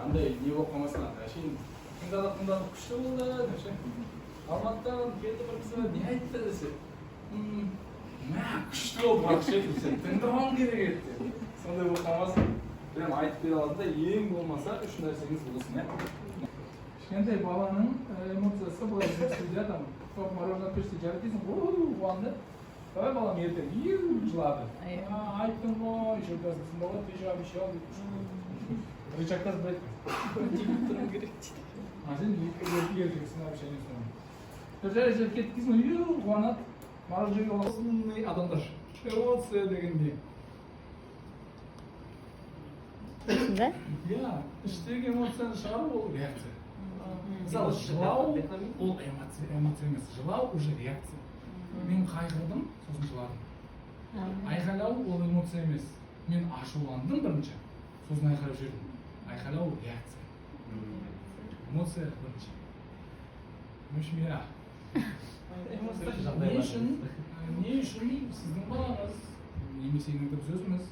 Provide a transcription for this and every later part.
андай не болып қалмасын әшейін тыңдап күшті болды десе алматыдан келді бір кісі не айтты десе мә күшті болды бірақ ше сен тыңдауың керек еді сондай болып қалмасын прям айтып бере алады да ең болмаса үш нәрсеңіз болсын иә кішкентай баланың эмоциясы былай жұмыс істейді адам мороженое берсе жарайды дейсің қуанды давай балам ертең жылады айттым ғой еще қазір болады еще обещал дейді рычаг қазір айтқан тұру керек дейді а сен ертеңгісін обещание ұстанамын жарайды кеттік дейсің қуанады мороженое осындай адамдар эмоция дегенде осындай иә іштегі эмоцияны шығару ол реакция мысалы жылау ол эмоция емес жылау уже реакция мен қайғырдым сосын жыладым айқайлау ол эмоция емес мен ашуландым бірінші сосын айқайлап жібердім айқайлау реакция эмоция бірінші в общем иә не үшін сіздің балаңыз немесе біз өзіміз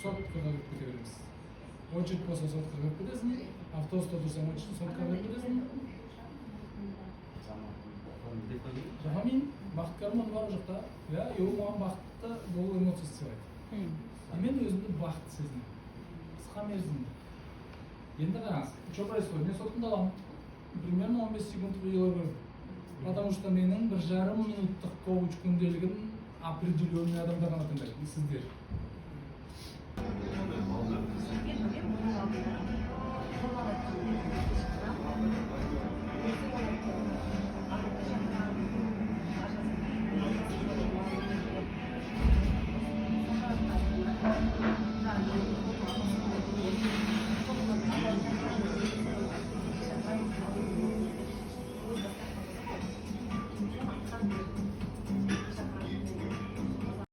соткаға кіріп кете береміз очередь болса соткаға кіріп кетесің автобуста тұрсаң соткаға кіріп кетесің жаңа мен бақытқа арман бар ол жақта иә и ол маған бақытты болу эмоциясы сыйлайды мен өзімді бақытты сезінемін қысқа мерзімді енді қараңыз что происходит мен соткамды аламын примерно 15 секунд видеолар көремін потому что менің 1,5 минуттық коуч күнделігін определенный адамдар ғана тыңдайды сіздер